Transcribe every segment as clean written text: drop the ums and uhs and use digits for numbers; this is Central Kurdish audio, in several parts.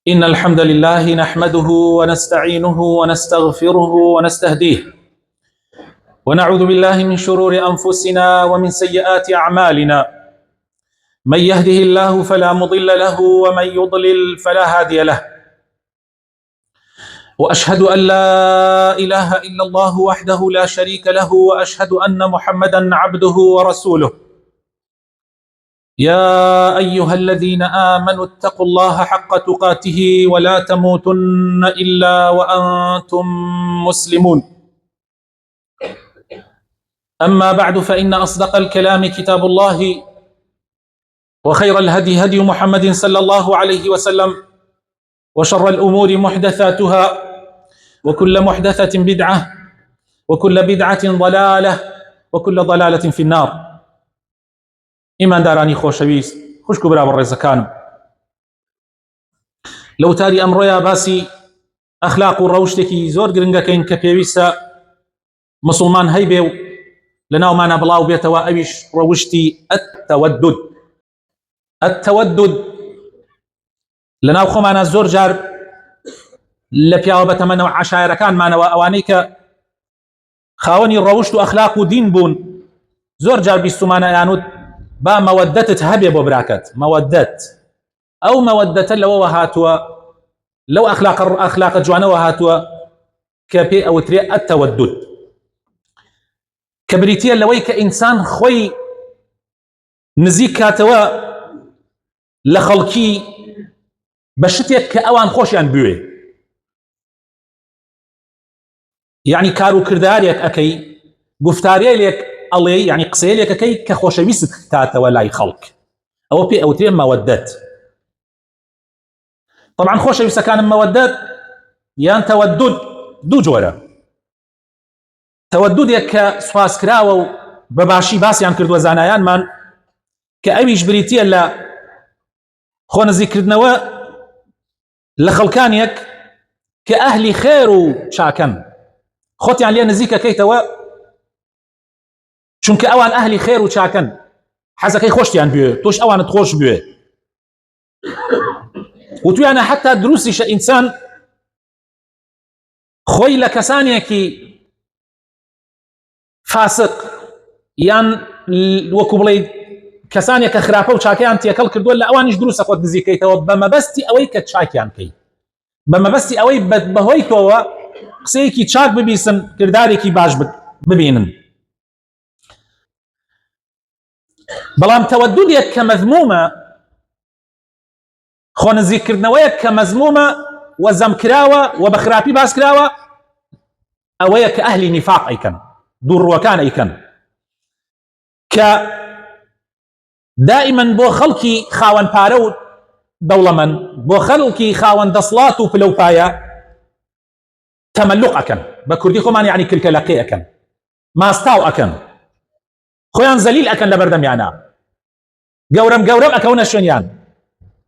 إن الحمد لله نحمده ونستعينه ونستغفره ونستهديه ونعوذ بالله من شرور أنفسنا ومن سيئات أعمالنا. من يهده الله فلا مضل له ومن يضلل فلا هادي له. وأشهد أن لا إله إلا الله وحده لا شريك له وأشهد أن محمدا عبده ورسوله. يا أيها الذين آمنوا اتقوا الله حق تقاته ولا تموتن إلا وأنتم مسلمون. أما بعد فإن أصدق الكلام كتاب الله وخير الهدي هدي محمد صلى الله عليه وسلم وشر الأمور محدثاتها وكل محدثة بدعة وكل بدعة ضلالة وكل ضلالة في النار. إيمان داراني خوشويست خوشكو برابر رزكانم لو تاري أمرويا باسي أخلاق الروشتكي زور قرنگا كين كبيويسا مسلمان هيبيو لناو مانا بلاو بيتوا أويش روشتي التودد لناو خو مانا زور جار لبياو بتمنى عشائر كان مانا وأوانيك خاوني الروشت أخلاق دين بون زور جار بيستو مانا يانود با مودت هبي بو براكت مودت او مودت لو وهاتوا لو اخلاق جوانا وهاتوا كبي او تري التودد كبريتيا لوي كانسان خوي نزيكاتوا لخلقي بشتيك كاوان خوشيان بوي يعني كارو كرداريك اكي گفتاري لك الله يعني قسيلك كي كخوشويست كاتا ولا خلق او بي او تري مودات. طبعا خوشويست كان مودات يان تودد دو جورا تودد يك سواس كراو بباشي باسيان كردو زانايان من كاويش بريتي لا خون ذكرنوا لخلقانيك كاهلي خير وشاكن خوت يعني لي نزيكا كيتوا چونکە ئەوان ئەهلی خێر و چاکەن حەزەکەی خۆشتیان بوێ تۆش ئەوانت خۆش بوێ و تویانە حتا دروستیشە ئینسان خۆی لە کەسانێکی فاسق یان وەکو بڵێ کەسانێکە خراپە و چاکەیان تێکەڵ کردووە لە ئەوانیش دروستە خۆت نزیکەیتەوە بە مەبەستی ئەوەی کە چاکیان کەی بە مەبەستی ئەوەی بەهۆی تۆوە قسەیەکی چاک ببیسن کردارێکی باش ببینن. بەڵام تەوددێک کە مەذمومە خۆنزیکردنەوەیەک کە مەذمومە و زەمکراوە و بە خراپی باس کراوە ئەوەیە کە ئەهلی نیفاق ئەیکەن دووڕووەکان ئەیکەن کە دائیمەن بۆ خەڵکی خاوەن پارە و دەوڵەمەند بۆ خەڵکی خاوەن دەسڵات و پلەپایە تەمەلوق ئەکەن بە کوردی خۆمان یعنی کلکەلەقێ ئەکەن ماستاو ئەکەن خۆیان زەلیل ئەکەن لە بەردەمیانە گەورەم ئەکەونە شوێنیان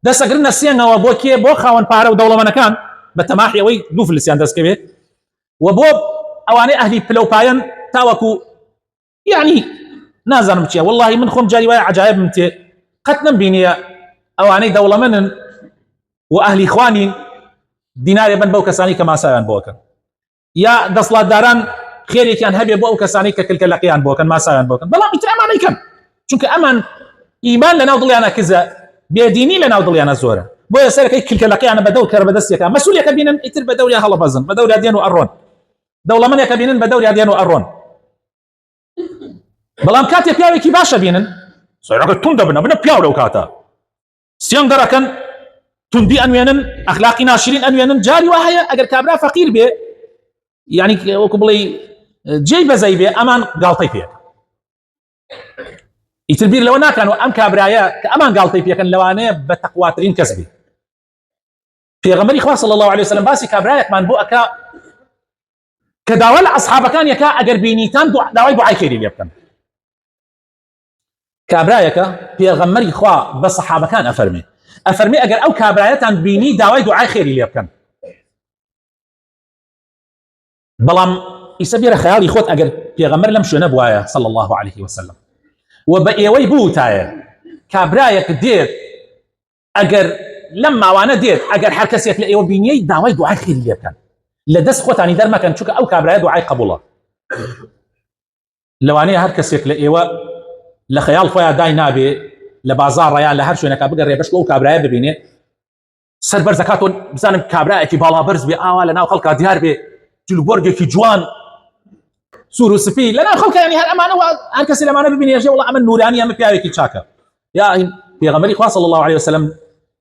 دەسەگرنە سێنەوە بۆ کێ بۆ خاوەن پارە و دەوڵەمەندەکان بە تەماحی ئەوەی دوو فلسیان دەستکەوێت و بۆ ئەوانەی ئەهلی پلەپایەن تاوەکو یعنی نازانم چییە واللهی من خۆم جاری وایە عەجایبم تێ قەت نەمبینیە ئەوانەی دەوڵەمەندن و ئەهلی خوانین دینارێ بن بەو کەسانی کە ماسایان بۆکەن یا دەسڵاتداران خێرێکیان هەبێ بۆ ئەو کەسانی کە کلکەلەقیان بۆکەن ماسایان بۆکەن بەڵام ئیتر ئەمان ئەیکەن چونکە ئەمان ئیمان لەناو دڵیانە کزە بێدینی لەناو دڵیانە زۆرە بۆیە سەرەکەی کلکەلەقیانە بەدەور کە بەدەستێکە مەسئولێکە بینن ئیتر بەدەوریان هەڵەبەزن بەدەوریا دێن و ئەڕۆن دەوڵەمەندێکە بینن بەدەوریا دێن و ئەڕۆن بەڵام کاتێ پیاوێکی باشە بینن سەرەکە تون دەبنە پیاو لەو کاتە سیان دەڕەکەن توندی ئەنوێنن ئەخلاقی ناشرین ئەنوێنن جاری وا هەیە ئەگەر کابرا فەقیر بێ یعنی وەکو بڵێ جێی بەزەی بێ ئەمان گاڵتەی پێ ئیتر بیر لەوە ناکەن و ئەم کابرایە کە ئەمان گاڵتەی پێکەن لەوانەیە بە تەقواترین کەس بێ. پێغەمبەری خوا صلی الله علیه وسلم باسی کابرایەکمان بۆ ئەکا کە داوا لە ئەسحابەکان یەکا ئەگەر بینیتان داوای دوعای خێری لێ بکەن. کابرایەکە پێغەمبەری خوا بە سەحابەکان ئەفەرمێ ئەگەر ئەو کابرایەتان بینی داوای دوعای خێری لێ بکەن. بەڵام ئیسە بێرە خەیاڵی خۆت ئەگەر پێغەمبەر لەم شوێنە بوایە صلی الله عليه وسلم و بە ئێوەی بووتایە کابرایەک دێت ئەگەر لما وانا ديت اگر هر کەسێک لە ئێوە بینیەی داوای دوعای خێری لێ بکەن لە دەست خۆتانی دەرمەکەن چونکە ئەو کابرایە دوعای قبوڵە لەوانەیە هەر کەسێک لە ئێوە لە خەیاڵ خۆیان دای نابێ لە بازار ڕیان لە هەر شوێنەکە بگەڕێ بەشکە ئەو کابرایە ببینێ سەر بەرز دەکاتەوە بزانم کابرایەکی باڵا بەرز بێ ئاوا لەناو خەڵکا دیار بێ جلوبەرگێکی جوان سوور و سپی لەناو خەڵکە یعنی هەر ئەمانەوە هەر کەسی لەمانە ببینێ ژێ وەڵا ئەمە نورانی ئەمە پیاوێکی چاکە یا پێغەمبەری خوا صلی الله عليه وسلم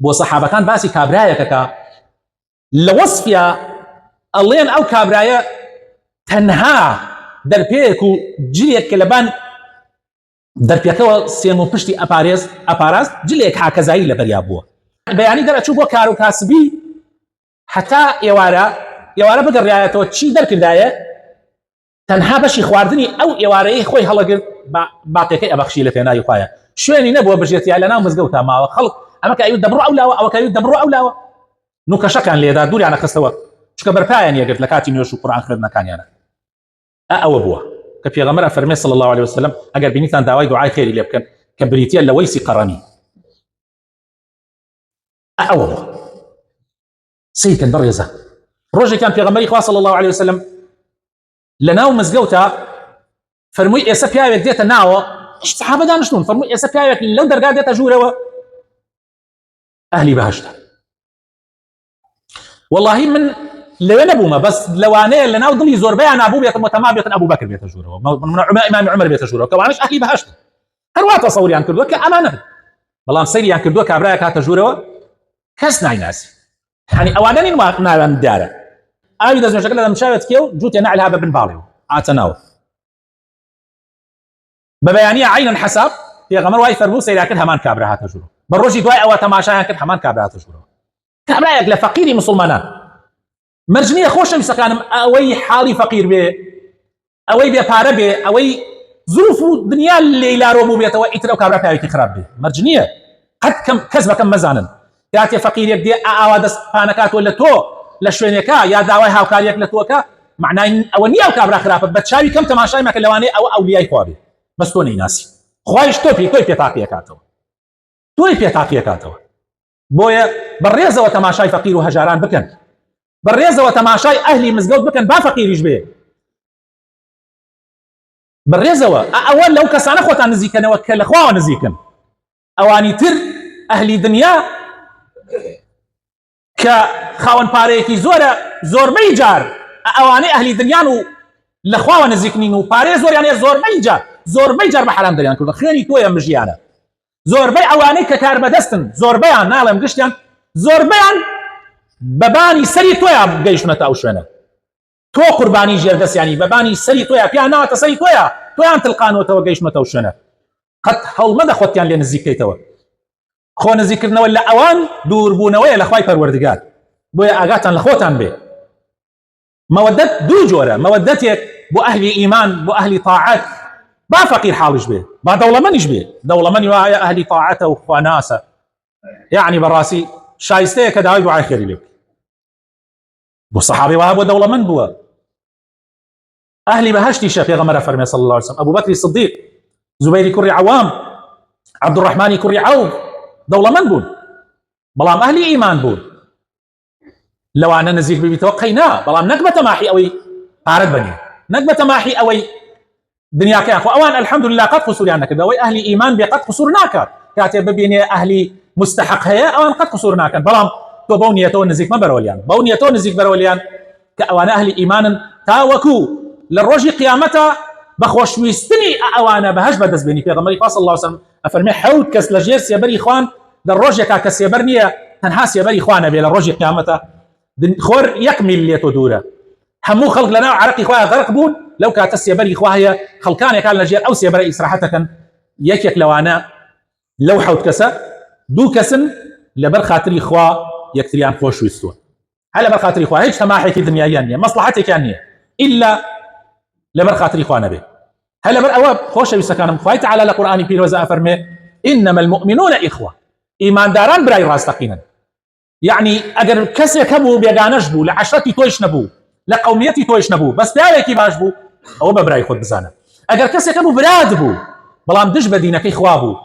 بۆ سەحابەکان باسی کابرایەکەکە لە وەصفیا ئەڵێن ئەو کابرایە تەنها دەرپێک و جلێک کە لەبان دەرپێکەوە سێم و پشتی ئەپاراست جلێک حاکەزایی لەبەریا بووە بەیانی دەرەچوو بۆ کار و کاسبی هەتا ئێوارە بگەڕایەتەوە چی دەرکردایە تەنها بەشی خواردنی ئەو ئێوارەیە خۆی هەڵەگرت باقیەکەی ئەبەخشی لە پێناوی خوایە شوێنی نەبووە بژێتیا لەناو مزگەوتا ماوە خەڵک ئەمە کە ئەوی دەبڕۆ ئەولاوە ئەوە کەوی دەبڕۆ ئەولاوە نوکەشەکان لێدا دووریانە خستەوە چکە بەرپایان یەگرت لە کاتی نوێژ و قورئان خوێندنەکانیانە ئەوە بووە کە پێغەمبەر فەرمێ صلی الله عليه وسلم ئەگەر بینیتان داوای دوعای خێری لێ بکەن کە بریتیە لە وەیسی قەڕەنی ئەوە بووە سەیکەن بەڕێزە ڕۆژێکیان پێغەمبەری خوا صلی الله عليه وسلم لەناو مزگەوتە فەرمووی ئێستا پیاوێک دێتە ناوە سەحابە دانیشتون فەرمووی ئێستا پیاوێک لەو دەرگا دێتە ژوورەوە ئەهلی بەهەشتە والله من لەوێ نەبوومە بەس لەوانەیە لەناو دڵی زۆربەیان نابوو بێتە مۆتەما بێتن ئەبوو بەکر بێتە ژوورەوە ئیمامی عومەر بێتە ژوورەوە کەوانش ئەهلی بەهەشتن هەروە تەسەووریان کردووە کە ئەمانە بەڵام سەیریان کردووە کابرایەک هاتە ژوورەوە کەس نایناسی یعنی ئەوانە نین ناویان دیارە ئاوی دەستنوێژەکە لە دەمشاوێت کێ و جووتێ نەعلها بە بن باڵێەوە هاتە ناوە بە بەیانیە عەینەن حەساب پێغەمبەر وای فەرموو سەیرا کرد هەمان کابرا هاتە ژوورەوە بە ڕۆژی دوای ئەوە تەماشایان کرد هەمان کابرا هاتە ژوورەوە کابرایەک لە فەقیری موسڵمانان مەرجنیە خۆشەویستەکانم ئەوەی حاڵی فەقیر بێ ئەوەی بێپارە بێ ئەوەی ظروف و دنیا لێیلارۆ بوو بێتەوە ئیتر ئەو کابرا پیاوێکی خراپ بێ مەرجنیە قەت کەس بەکەم مەزانن کاتێ فەقیرێک دێ ئاوا دەستپانەکاتۆ لە تۆ لە شوێنێکە یا داوای هاوکاریەک لە تۆکە معنای ئەوە نییە ئەو کابرا خراپە بە چاوی کەم تەماشای مەکە لەوانەیە ئەوە ئەولیای خوا بێ بەس تۆ نەیناسی خوایش تۆ تۆی پێتاقیەکاتەوە تۆی پێتاقیەکاتەوە بۆیە بەڕێزەوە تەماشای فەقیر و هەژاران بکەن بەڕێزەوە تەماشای ئەهلی مزگەوت بکەن با فەقیریش بێ بەڕێزەوە ئەوە لەو کەسانە خۆتان نزیکەنەوە کە لە خواوە نزیکن ئەوانی تر ئەهلی دنیا کە خاوەن پارەیەکی زۆرە زۆربەی جار ئەوانەی ئەهلی دنیان و لە خواوە نزیکنین و پارەی زۆریان زۆربەی جار بە حرام دەریان کردن خوێنی تۆیە مژیانە زۆربەی ئەوانەی کە کار بەدەستن زۆربەیان ناڵێم گشتیان زۆربەیان بەبانی سەری تۆیە گەیشتنەتە ئەو شوێنە تۆ قوربانی ژێردەستیانی بەبانی سەری تۆیە پیان ناوەتە سەری تۆیان تڵقانەوەتەوە گەیشتنەتە ئەو شوێنە قەت هەوڵ مەدە خۆتیان لێ نزیکەیتەوە خۆ نزیکردنەوە لە ئەوان دووربوونەوەیە لە خوای پەروەردگار بۆیە ئاگاتان لە خۆتان بێ مەوەدەت دوو جۆرە مەوەدەتێک بۆ ئەهلی ئیمان بۆ ئەهلی طاعەت با فەقیر حاڵیش بێ با دەوڵەمەندیش بێ دەوڵەمەندی وایە ئەهلی طاعەتە و خواناسە یعنی بەڕاستی شایستەیە کە داوای دوعای خێری لێ بۆ سەحابەی وایە بۆ دەوڵەمەند بووە ئەهلی بەهەشتیشە پێغەمبەر فەرمێ صلی الله عليه وسلم ئەبوو بەکری سیدیق زوبەیری کوڕی عەوام عەبدوڕەحمانی کوڕی عەوف دەوڵەمەند بوون بەڵام ئەهلی ئیمان بوون لەوانە نزیک ببیتەوە قەینا بەڵام نەک بە تەماحی ئەوەی پارەت بەنێ نەک بە تەماحی ئەوەی دنیاکەیان خۆ ئەوان الحەمدولله قەت قسووریان نەکرد ئەوەی ئەهلی ئیمان بێ قەت قسوور ناکات کاتێ ببینێ ئەهلی مستحق هەیە ئەوان قەت قسوور ناکەن بەڵام تۆ بەو نیەتەوە نزیک مەبەرەوەلیان بەو نیەتەوە نزیک بەرەوەلیان کە ئەوانە ئەهلی ئیمانن تا وەکوو لە ڕۆژی قیامەتە بە خۆشویستنی ئەوانە بەهەشت بەدەستبێنی پێغەمبەری خوا صلی الله عليه وسلم ئەفەرمێ حەوت کەس لە ژێر سێبەری خوان لە ڕۆژێکا کە سێبەر نییە تەنها سێبەری خوانە بێ لە ڕۆژی قیامەتە خۆر 1 میل لێتۆ دوورە هەموو خەڵک لەناو عەرەقی خۆیان غەرق بوون لەو کاتە سێبەری خوا هەیە خەڵکانێکان لەژێر ئەو سێبەرە ئیسراحەتەکەن یەکێک لەوانە لەو حەوت کەسە دوو کەسن لەبەر خاتری خوا یەکتریان خۆشویستووە هەر لەبەر خاتری خوا هیچ تەماحێکی دنیاییان نییە مەسلحەتێکیان نییە ئیلا لەبەر خاتری خوا نەبێ هەر لەبەر ئەوە خۆشەویستەکانم خوای تەعالی لە قورئانی پیرۆزە ئەفەرمێ إنما المؤمنون إخوة ئیمانداران برای ڕاستەقینن یعنی ئەگەر کەسێک هەبوو بێگانەش بوو لە عەشرەتی تۆیش نەبوو لە قەومیەتی تۆیش نەبوو بەس پیاوێکی باش بوو ئەوە بە برای خۆت بزانە ئەگەر کەسێک هەبوو براد بوو بەڵام دژ بە دینەکەی خوا بوو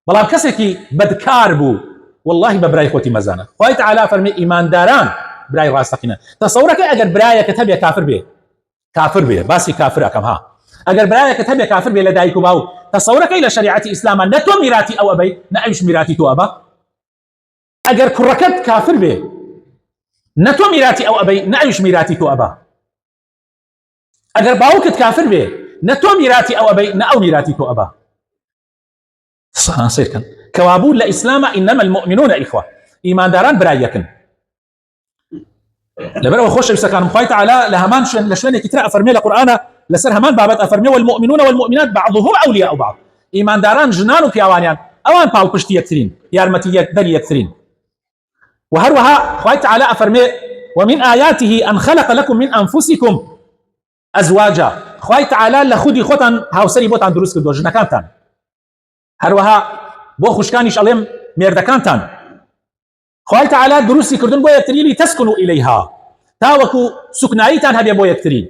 بەڵام کەسێکی بەدکار بوو والله ببراي خوتي مزانه خوي تعالى فرمي ايمان داران براي راستقينا تصورك اگر براي كتب يا كافر به باسي كافر كم ها اگر براي كتب يا كافر به لدايكو باو تصورك الى شريعه اسلام نتو ميراتي او ابي نعيش ميراتي تو ابا اگر كركت كافر به نتو ميراتي او ابي نعيش ميراتي تو ابا اگر باوكت كافر به نتو ميراتي او ابي ناو ميراتي تو ابا صار كان كوابول لإسلام إنما المؤمنون إخوة إيمان داران برايكن لبرو خوش بسكان خوي تعالى لهمان لشلون كتير أفرمي القرآن لسر همان بابت أفرمي والمؤمنون والمؤمنات بعضهم أولياء بعض إيمان داران جنان وبياوانيان أوان باو كشتي يكثرين يارمتي دلي يكثرين وهروها خوي تعالى أفرمي ومن آياته أن خلق لكم من أنفسكم أزواجا خوي تعالى لخودي خوتان هاوسري بوتان دروس كدو جنكانتان هروها بو خوشكانيش عليهم ميردكانتان خوي تعالى دروسي كردن بو يكتري لي تسكنوا إليها تاوكو سكنايتان هبي بو يكتري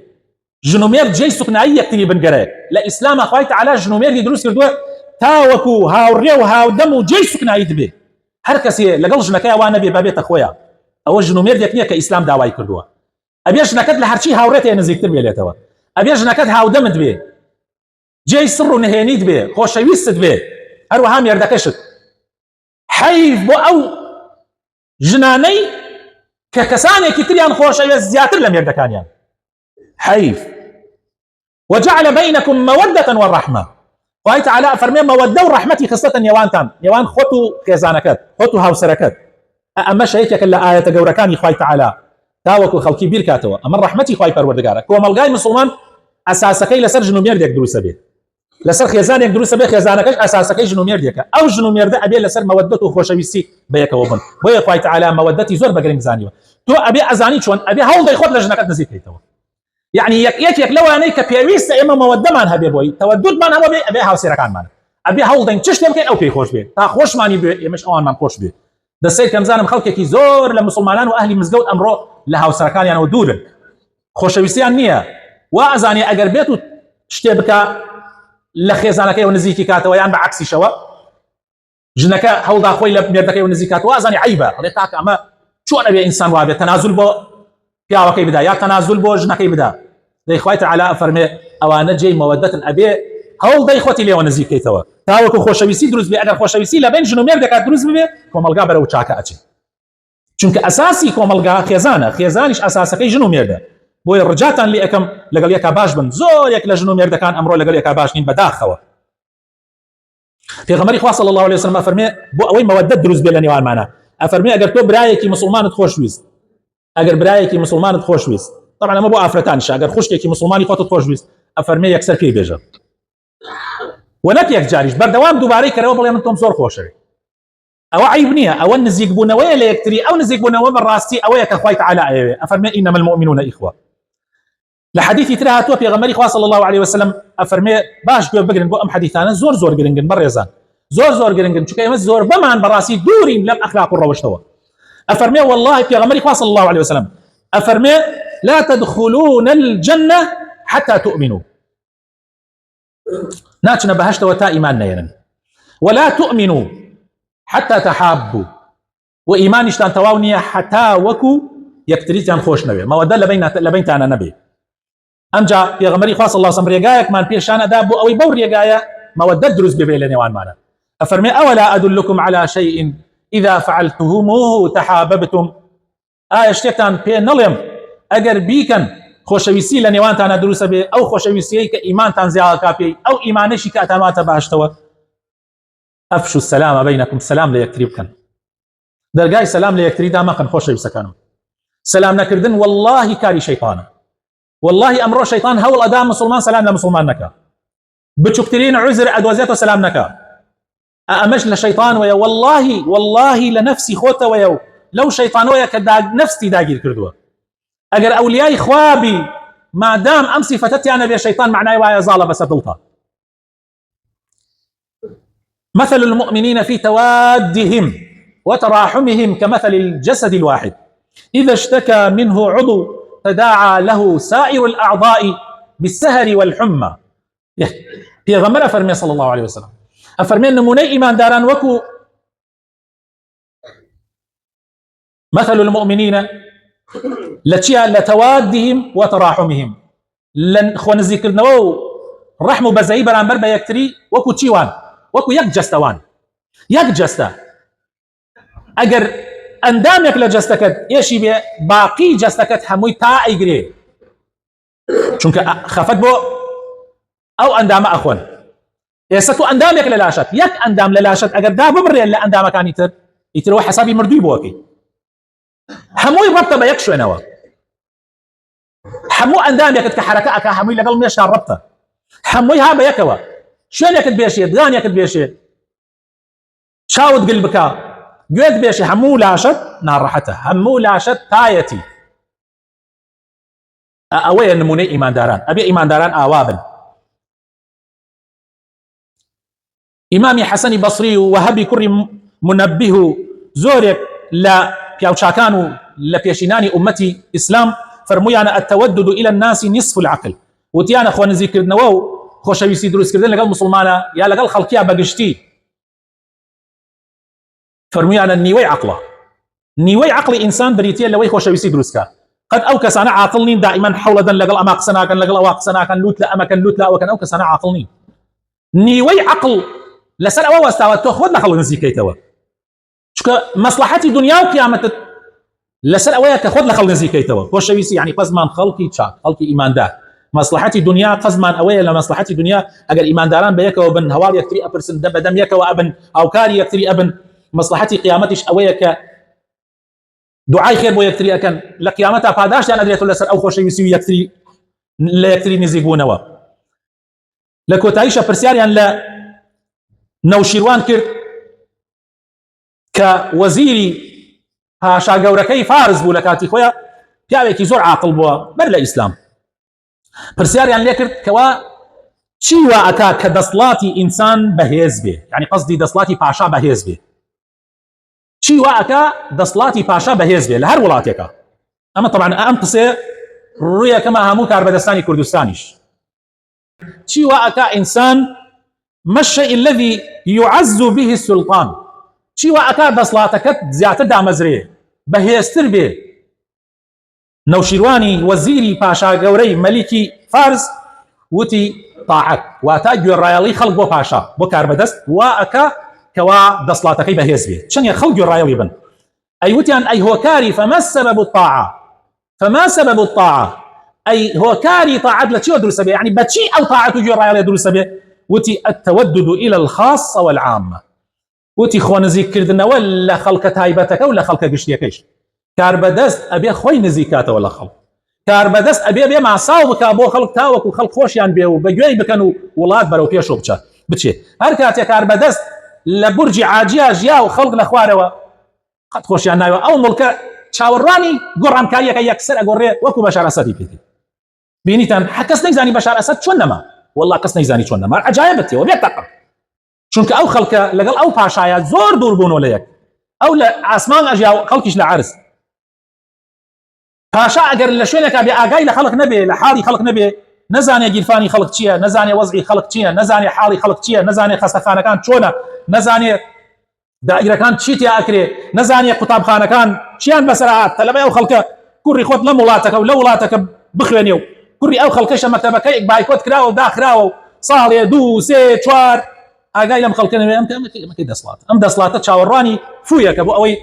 جنومير جي سكناي يكتري بنقرأ لا إسلام خوي تعالى جنومير دي دروس كردو تاوكو هاوريو هاو دمو جي سكناي دبي هر كسي لقل جنكايا وانا بي بابيت أخويا أو جنومير ديكنيا كإسلام داواي كردوا أبي جنكت لهرشي هاوريتي نزيكتر بي ليتوا أبي جنكت هاو دمد بي جي سر نهينيد بي خوش ويست بي هروها ميردكشت حيف بو أو جناني ككساني كتريان خوش زياتر لم يردكانيان حيف وجعل بينكم مودة والرحمة وهي تعالى فرمي مودة ورحمتي خاصة يوانتان يوان خوتو خيزانكت خوتو هاوسركت أما شيكك إلا آية قوركاني خوي تعالى تاوكو خلقي بير كاتوا أما رحمتي خوي پروردگارك وملقاي مسلمان أساسكي لسر جنومير ديك دروسة بيه لسر خيزانك دروسة بيه خيزانكش أساسكي جنومير ديك أو جنومير ده أبي لسر مودته خوشويسي بيك وبن بويا خوي تعالى مودتي زور بقرين زانيو تو أبي أزاني شون أبي هول ضي خود لجنكت نزيك هيتوا يعني يك لو أنا كبيريس إما مودة مان هبي بوي تودد مان هبي أبي هاوسير كان مان أبي هول ضي تشت يمكن أو كي خوش بيه تا خوش ماني بيه مش أوان مان خوش بيه ده سيد كم زانم خلقك كي زور لمسلمان وأهلي مزجود أمره لهاوسير كان يعني ودودن خوشويسي النية وأزاني أجر بيتو شتبكا لخيزانك ونزيكي كاتوا يعني بعكسي شوا جنك هوضا خوي لميردك ونزيكات وازاني عيبه ريتاك اما شو انا بي انسان وابي تنازل بو بياوكي بدا يا تنازل بو جنك بدا زي خويت على فرمي اوانا جي موده الابي هوضا اخوتي لي ونزيكي توا تاوكو خوشويسي دروز بي اگر خوشويسي لبين جنو ميردك دروز بي كوملغا برو تشاكا اتشي چونك اساسي كوملغا خيزانش اساسكي جنو ميرده بو رجاتان لي اكم لقال ياك باش بن زور ياك لجنو ميرده كان امره لقال ياك باش نين بداخوا في غمري خوا صلى الله عليه وسلم فرمي بو اوي مودة دروز بيلاني وان معنا افرمي اگر تو برايكي مسلمان تخوشويز اگر برايكي مسلمان تخوشويز طبعا ما بو افرتانش اگر خوشكي مسلماني خاطر تخوشويز افرمي يكسر كي بيجا ونك يك جاريش بردوام دوباري كرو بلا انتم زور خوشري او عيبنيه او نزيق بنويه ليكتري او نزيق بنويه بالراستي او يك اخوي تعالى افرمي انما المؤمنون اخوه لحديث ترى هاتوا في غمري خوا صلى الله عليه وسلم افرمي باش جو بقرن بو ام حديثانا زور قرنجن بريزان زور قرنجن شو كيما زور بمان براسي دورين لم اخلاق الروشتوا افرمي والله في غمري خوا صلى الله عليه وسلم افرمي لا تدخلون الجنه حتى تؤمنوا ناتنا بهشت وتا ايماننا ين ولا تؤمنوا حتى تحابوا وايمان اشتان تواوني حتى وكو يكتريتان خوش نبي ما ودل لبين انا نبي امجا يا غمري خاص الله صبر يقايك مان بيشان دابو او يبور يقايا مودة دروس ببيلني وان معنا افرمي اولا ادلكم على شيء اذا فعلتموه تحاببتم اشتكتان بي نليم اگر بيكن خوشويسي لنيوان تانا دروس بي او خوشويسي كايمان تان زياده كافي او ايمانشي كاتمات باشتوا افشوا السلام بينكم سلام ليكتريبكن درجاي سلام ليكتري دا ما كان خوشويسي كانوا سلام نكردن والله كاري شيطانا والله امر الشيطان هول اداء مسلمان سلام لمسلمان نكا بتشكترين عذر ادوازيته سلام نكا امش للشيطان ويا والله لنفسي خوته ويا لو شيطان ويا كدا نفسي داقير كردوا اجر اولياء خوابي ما دام امسي فتت انا بيا شيطان معناه ويا زاله بس دلطه مثل المؤمنين في توادهم وتراحمهم كمثل الجسد الواحد اذا اشتكى منه عضو تداعى له سائر الأعضاء بالسهر والحمى في غمرة فرمي صلى الله عليه وسلم أفرمي نموني إيمان داران وكو مثل المؤمنين لتوادهم وتراحمهم لن خو نزيكرنەوە ڕەحم و بەزەیی بەرامبەر بە یەکتری وەکو چیوان وەکو یەک جەستەوان یەک جەستە ئەگەر ئەندامێک لە جەستەکەت ئێشی بێ باقی جەستەکەت هەمووی تا ئەیگرێ چونکە خەفەت بۆ ئەو ئەندامە ئەخۆن ئێستا تو ئەندامێک لە لاشت یەک ئەندام لە لاشت ئەگەر دا ببڕێن لە ئەندامەکانی تر ئیترەوە حەسابی مردووی بۆکەی هەمووی ڕەبتە بە یەک شوێنەوە هەموو ئەندامێکت کە حەرەکە ئەکا هەمووی لەگەڵ مێشا ڕەبتە هەمووی ها بە یەکەوە شوێنێکت بێشێ دانێکت بێشێ چاوت گل بکە گوێت بێشێ هەموو لاشت ناڕەحەتە هەموو لاشت تایەتی ئەوەیە نمونەی ئیمانداران ئەبێ ئیمانداران ئاوا بن ئیمامی حەسەنی بەسری و وەهەبی کوڕی منەبیه و زۆرێک لە پیاوچاکان و لە پێشینانی ئومەتی ئیسلام فەرموویانە التەوەدد إلى الناس نصف العقل وتیانە خۆ نزیکردنەوە و خۆشەویستی دروستکردن لەگەڵ مسلمانە یا لەگەڵ خەڵکیە بەگشتی فەرموویانە نیوەی عەقڵە نیوەی عەقڵی ئینسان بریتیە لەوەی خۆشەویستی دروستکە قەت ئەو کەسانە عاقڵ نین دائیمەن حەوڵەدەن لەگەڵ ئەما قسە ناکەن لەگەڵ ئەوا قسە ناکەن لوت لە ئەمەکەن لوت لە ئەوەکەن ئەو کەسانە عاقڵ نین نیوەی عەقڵ لەسەر ئەوە وەستاوە تۆ خۆت لە خەڵک نزیکەیتەوە چونکە مەسلحەتی دنیا و قیامەتت لەسەر ئەوەیە کە خۆت لە خەڵک نزیکەیتەوە خۆشەویستی یعنی قەزمان خەڵکی چاک خەڵکی ئیماندار مەسلحەتی دنیا قەزمان ئەوەیە لە مەسلحەتی دنیا ئەگەر ئیمانداران بە یەکەوە بن هەواڵ یەکتری ئەپرسن دە بەدەم یەکەوە ئەبن هاوکاری یەکتری ئەبن مەسلحەتی قیامەتیش ئەوەیە کە دوعای خێر بۆ یەکتری ئەکەن لە قیامەتا پاداشتیان ئەدرێتەوە لەسەر ئەو خۆشەویستی و یەکتری لە یەکتری نزیک بوونەوە لە کۆتاییشە پرسیاریان لە نەوشیروان کرد کە وەزیری پاشا گەورەکەی فارس بوو لە کاتی خۆیان پیاوێکی زۆر عاقڵ بووە بەر لە ئیسلام پرسیاریان لێ کرد کەوا چی وا ئەکا کە دەسڵاتی ئینسان بەهێز بێ یعنی قەسدی دەسڵاتی پاشا بەهێز بێ چی وا ئەکا دەسڵاتی پاشا بەهێز بێ لە هەر وڵاتێکە ئەمە طبعا ئەم قسێ ڕوویەکەمە هەموو کاربەدەستانی کوردستانیش چی وا ئەکا ئینسان ما الشيء الذي يعز به السلطان چی وا ئەکا دەسڵاتەکەت زیاتر دامەزرێ بەهێزتر بێ نەوشیروانی وەزیری پاشا گەورەی مەلیکی فارس وتی طاعەت واتە گوێڕایەڵی خەڵک بۆ پاشا بۆ کاربەدەست وا ئەکا کەوا دەسڵاتەکەی بەهێز بێ چەندێ خەڵک گوێڕایەڵی بن ئەی وتیان ئەی هۆکاری فما سبب الطاعة فما سبب الطاعة ئەی هۆکاری طاعەت لە چیوە دروستە بێ یعنی بەچی ئەو طاعەت و گوێڕایەڵی دروستە بێ وتی التودد إلى الخاصة والعامة وتی خۆ نزیککردنەوە لە خەڵکە تایبەتەکە و لە خەڵکە گشتیەکەیش کاربەدەست ئەبێ خۆی نزیکاتەوە لە خەڵک کاربەدەست ئەبێ بێ ماساو بکا بۆ خەڵک تاوەکو خەڵک خۆشیان بێ و بەگوێی بکەن و وڵات بەرەو پێشۆ بچێ هەر کاتێک کاربەدەست لە بورجی عاجیا ژیا و خەڵک لە خوارەوە قەت خۆشیان ناوە ئەو مڵکە چاوەڕوانی گۆڕانکاریەکە یەکسەر ئەگۆڕێ وەکو بەشار ئەسەدی پێتی بینیتان کەس نەیزانی بەشار ئەسەد چۆن نەما والله کەس نەیزانی چۆن نەما عەجایبەتەوە بێت تەقە چونکە ئەو خەڵکە لەگەڵ ئەو پاشایە زۆر دوور بوونەوە لە یەک ئەو لە ئاسمان ئەژیا و خەڵکیش لە عەرز پاشا ئەگەر لە شوێنێکا بێ ئاگای لە خەڵک نەبێ لە حاڵی خەڵک نەبێ نەزانێ گیرفانی خەڵک چییە نەزانێ وەزعی خەڵک چییە نەزانێ حاڵی خەڵک چییە نەزانێ خەستەخانەکان چۆنە نەزانێ دائیرەکان چی تیا ئەکرێ نەزانێ قوتابخانەکان چیان بەسەرهات تەلەبەی ئەو خەڵکە کوڕی خۆت لە وڵاتەکە و لە وڵاتەکە بخوێنێ و کوڕی ئەو خەڵکەشە مەکتەبەکەی بایکۆت کراوە و داخراوە و ساڵێ دوو سێ چوار ئاگای لەم خەڵکە نەبێ ئەمەکەی دەسڵات ئەم دەسڵاتە چاوەڕوانی فویەکە بۆ ئەوەی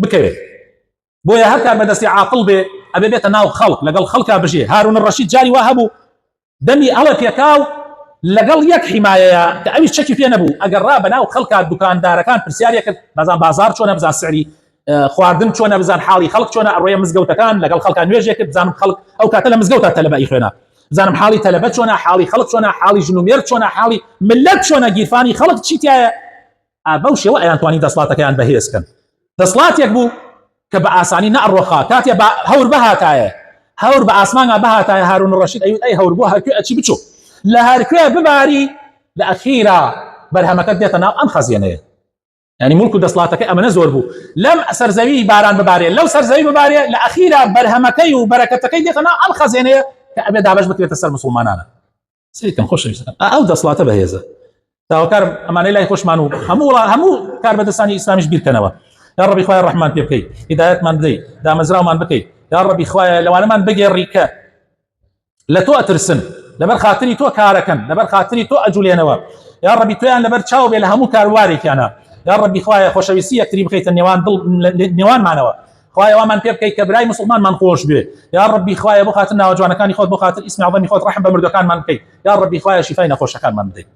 بکەوێت بۆیە هەر کاربەدەستی عاقڵ بێ ئەبێ بێتە ناو خەڵک لەگەڵ خەڵکا بژێ هارون الرەشید جاری وا هەبوو دەمی هەڵە پێکاو لەگەڵ یەک حیمایەیە کە ئەویش چەکی پێ نەبوو ئەگەر ڕا بەناو خەڵکا دوکاندارەکان پرسیارێک کرد بەزان بازار چۆنە بزان سعری خواردن چۆنە بزان حاڵی خەڵک چۆنە ئەڕۆیە مزگەوتەکان لەگەڵ خەڵکان نوێژێ کرد بزانم خەڵک ئەو کاتە لە مزگەوتە تەلەبەئی خوێنە بزانم حاڵی تەلەبە چۆنە حاڵی خەڵک چۆنە حاڵی ژنومێر چۆنە حاڵی ملت چۆنە گیرفانی خەڵک چیتایە بەو شێوە ئەیانتوانی دەسڵاتەکەیان بەهێز بکەن دەسڵاتێک بوو کە بە ئاسانی نەئەڕۆخا کاتێ هەور بەهاتایە هەور بە ئاسمانە بەهاتایە هارون الرەشید ئەیوت ئەی هەور بۆ هەرکوێ ئەچی بچوو لە هەرکوێ بباری لە ئەخیرا بەرهەمەکەت دێتە ناو ئەم خەزیێنەیە يعني ملك دەسڵاتەکەی ئەمە نەزۆر بوو لەم سەرزەوی باران ببارێ لەو سەرزەوی ببارێ لە ئەخیرا بەرهەمەکەی و بەرەکەتەکەی دێتە ناو ئەم خەزیێنەیە کە ئەبێ دابەش بکرێتە سەر مسلمانانە سیکەم خۆشەویستان ئەو دەسڵاتە بەهێزە تاوەکارم ئەمانەی لای خۆشمان و هەموو کاربەدەستانی ئیسلامیش بیرکەنەوە يا ربي خوايا الرحمن بيبكي هدايات من بدي دا مزرعه من بكي يا ربي خوايا لو انا من بقي الريكا لتو اترسن لبر خاطري تو كاركن لبر خاطري تو اجولينوا يا ربي تو ان لبر تشاو بلهمو كارواريك انا يا ربي خوايا خوشويسيه كريم خيت النيوان ضل نيوان معنوا خوايا ومن بيبكي كبراي مسلمان من خوش به يا ربي خوايا بو خاطرنا وجوانا كان يخوض بو خاطر اسمي عظمي خود رحم بمردو كان من بكي يا ربي خوايا شفاينا خوش كان من بدي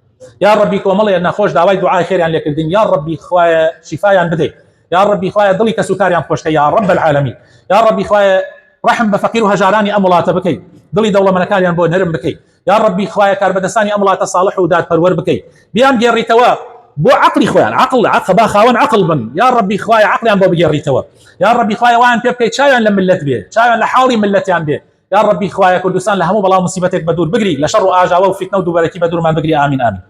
يا ربي كوملي ان خوش دعوي دعاء خير يعني لك الدين يا ربي خوايا شفايا بدي يا ربي خوايا ضلي كسكاري خوش يا رب العالمين يا ربي خوايا رحم بفقير وهجاراني امولات بكي ضلي دوله منكالي بو نرم بكي يا ربي خوايا كاربدساني امولات صالح وداد پرور بكي بيان جيري توا بو عقلي خوايا عقل با خاون عقل بن يا ربي خوايا عقلي ام بو بيجري توا يا ربي خوايا وان بيبكي شايان لملت بيه شايان لحاوري ملتي عن بيه يا ربي خوايا كردستان لهمو بلا مصيبتك بدور بقري لشر اجا وفتنه ودبرتي بدور ما بقري امين امين